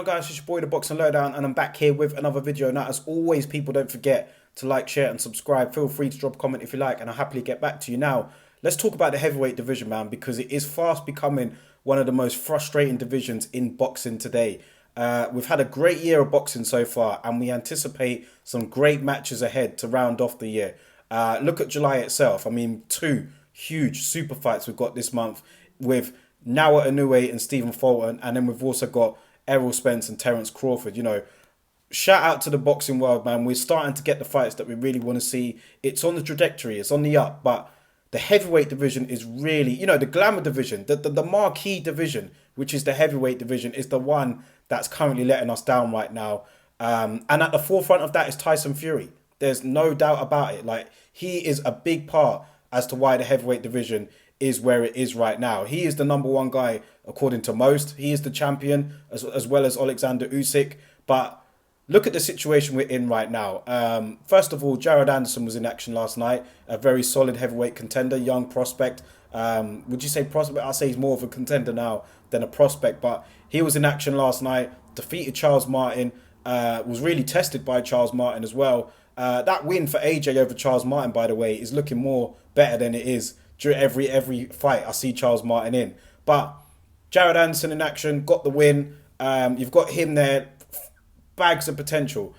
on, guys? It's your boy, the Boxing Lowdown, and I'm back here with another video. Now, as always, people, don't forget to like, share, and subscribe. Feel free to drop a comment if you like, and I'll happily get back to you. Now, let's talk about the heavyweight division, man, because it is fast becoming one of the most frustrating divisions in boxing today. We've had a great year of boxing so far, and we anticipate some great matches ahead to round off the year. Look at July itself. I mean, two huge super fights we've got this month with Noah Inoue and Stephen Fulton, and then we've also got Errol Spence and Terence Crawford. Shout out to the boxing world, man. We're starting to get the fights that we really want to see. It's on the trajectory, it's on the up, but the heavyweight division is really, the glamour division, the marquee division, which is the heavyweight division, is the one that's currently letting us down right now. And at the forefront of that is Tyson Fury. There's no doubt about it. Like, he is a big part as to why the heavyweight division is where it is right now. He is the number one guy, according to most. He is the champion, as well as Alexander Usyk. But look at the situation we're in right now. First of all, Jared Anderson was in action last night. A very solid heavyweight contender, young prospect. Would you say prospect? I'll say he's more of a contender now than a prospect. But he was in action last night, defeated Charles Martin, was really tested by Charles Martin as well. That win for AJ over Charles Martin, by the way, is looking more better than it is during every fight I see Charles Martin in. But Jared Anderson in action, got the win. You've got him there, bags of potential.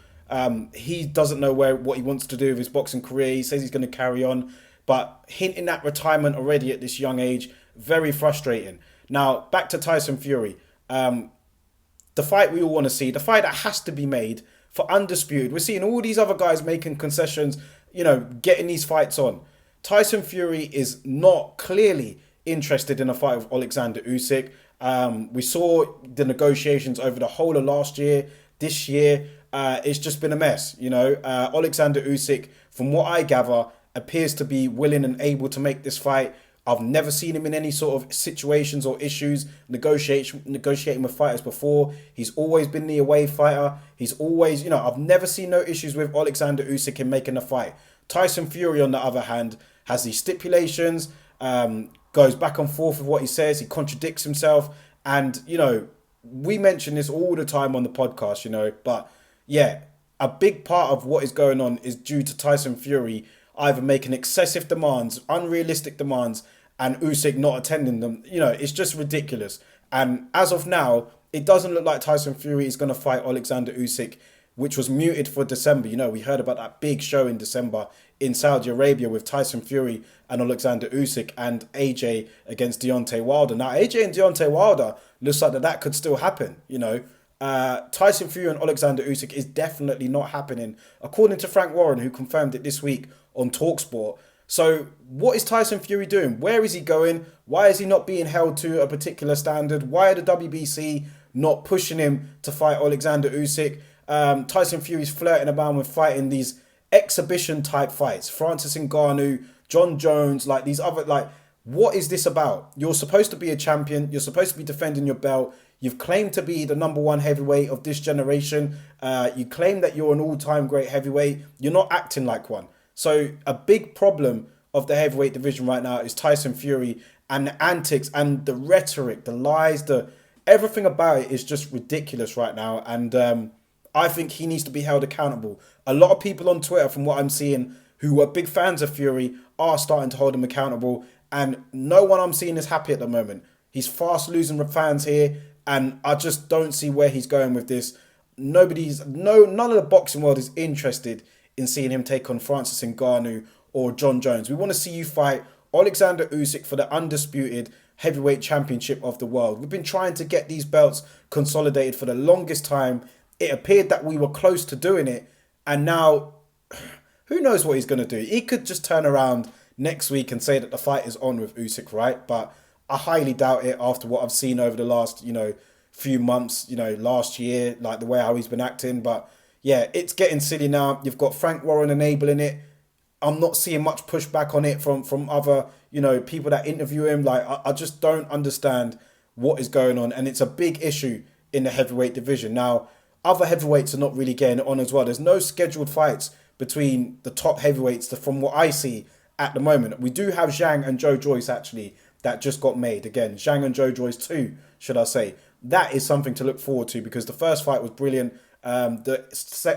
He doesn't know what he wants to do with his boxing career. He says he's going to carry on, but hinting at retirement already at this young age, very frustrating. Now, back to Tyson Fury. The fight we all want to see, the fight that has to be made for Undisputed. We're seeing all these other guys making concessions, getting these fights on. Tyson Fury is not clearly interested in a fight with Alexander Usyk. We saw the negotiations over the whole of last year. This year, it's just been a mess. Alexander Usyk, from what I gather, appears to be willing and able to make this fight. I've never seen him in any sort of situations or issues negotiating with fighters before. He's always been the away fighter. He's always, I've never seen no issues with Alexander Usyk in making a fight. Tyson Fury, on the other hand, has these stipulations, goes back and forth with what he says. He contradicts himself. And, we mention this all the time on the podcast, but yeah, a big part of what is going on is due to Tyson Fury either making excessive demands, unrealistic demands, and Usyk not attending them. It's just ridiculous. And as of now, it doesn't look like Tyson Fury is going to fight Alexander Usyk, which was muted for December. We heard about that big show in December in Saudi Arabia with Tyson Fury and Alexander Usyk and AJ against Deontay Wilder. Now, AJ and Deontay Wilder looks like that could still happen, Tyson Fury and Alexander Usyk is definitely not happening, according to Frank Warren, who confirmed it this week on TalkSport. So what is Tyson Fury doing? Where is he going? Why is he not being held to a particular standard? Why are the WBC not pushing him to fight Alexander Usyk? Tyson Fury's flirting about with fighting these exhibition type fights. Francis Ngannou, John Jones, these other, what is this about? You're supposed to be a champion. You're supposed to be defending your belt. You've claimed to be the number one heavyweight of this generation. You claim that you're an all-time great heavyweight. You're not acting like one. So a big problem of the heavyweight division right now is Tyson Fury, and the antics and the rhetoric, the lies, everything about it is just ridiculous right now. And I think he needs to be held accountable. A lot of people on Twitter, from what I'm seeing, who are big fans of Fury, are starting to hold him accountable. And no one I'm seeing is happy at the moment. He's fast losing fans here, and I just don't see where he's going with this. None of the boxing world is interested in seeing him take on Francis Ngannou or John Jones. We want to see you fight Alexander Usyk for the undisputed heavyweight championship of the world. We've been trying to get these belts consolidated for the longest time. It appeared that we were close to doing it, and now who knows what he's going to do. He could just turn around next week and say that the fight is on with Usyk, right? But I highly doubt it after what I've seen over the last, few months, last year, the way how he's been acting. But yeah, it's getting silly now. You've got Frank Warren enabling it. I'm not seeing much pushback on it from other, people that interview him. I just don't understand what is going on. And it's a big issue in the heavyweight division. Now, other heavyweights are not really getting it on as well. There's no scheduled fights between the top heavyweights from what I see at the moment. We do have Zhang and Joe Joyce, actually, that just got made. Again, Zhang and Joe Joyce too, should I say. that is something to look forward to because the first fight was brilliant. The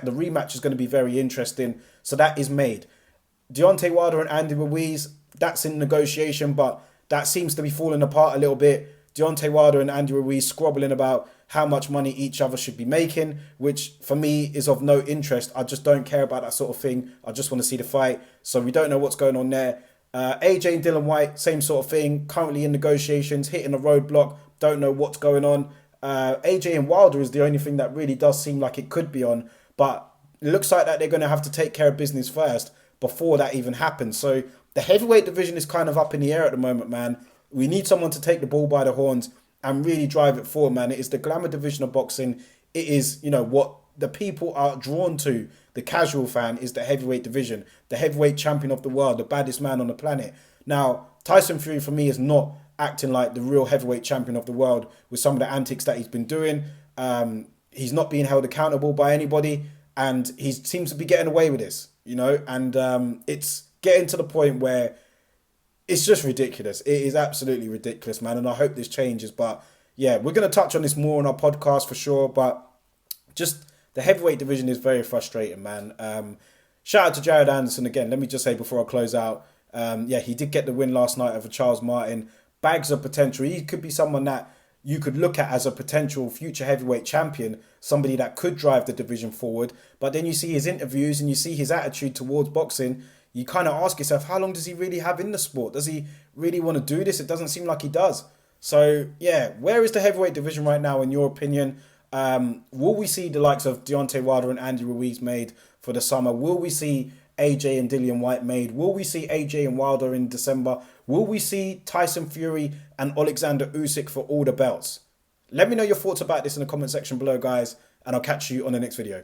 rematch is going to be very interesting. So that is made. Deontay Wilder and Andy Ruiz, that's in negotiation, but that seems to be falling apart a little bit. Deontay Wilder and Andy Ruiz squabbling about how much money each other should be making, which for me is of no interest. I just don't care about that sort of thing. I just want to see the fight. So we don't know what's going on there. AJ and Dylan White, same sort of thing. Currently in negotiations, hitting a roadblock. Don't know what's going on. AJ and Wilder is the only thing that really does seem like it could be on. But it looks like that they're going to have to take care of business first before that even happens. So the heavyweight division is kind of up in the air at the moment, man. We need someone to take the ball by the horns and really drive it forward, man. It is the glamour division of boxing. It is, what the people are drawn to. The casual fan is the heavyweight division. The heavyweight champion of the world, the baddest man on the planet. Now, Tyson Fury for me is not acting like the real heavyweight champion of the world with some of the antics that he's been doing. He's not being held accountable by anybody, and he seems to be getting away with this, and it's getting to the point where it's just ridiculous. It is absolutely ridiculous, man, and I hope this changes. But yeah, we're going to touch on this more on our podcast for sure, but just the heavyweight division is very frustrating, man. Shout out to Jared Anderson again. Let me just say before I close out, he did get the win last night over Charles Martin. Bags of potential. He could be someone that you could look at as a potential future heavyweight champion, somebody that could drive the division forward. But then you see his interviews and you see his attitude towards boxing. You kind of ask yourself, how long does he really have in the sport? Does he really want to do this? It doesn't seem like he does. So, yeah, where is the heavyweight division right now, in your opinion? Will we see the likes of Deontay Wilder and Andy Ruiz made for the summer? Will we see AJ and Dillian White made? Will we see AJ and Wilder in December? Will we see Tyson Fury and Alexander Usyk for all the belts? Let me know your thoughts about this in the comment section below, guys, and I'll catch you on the next video.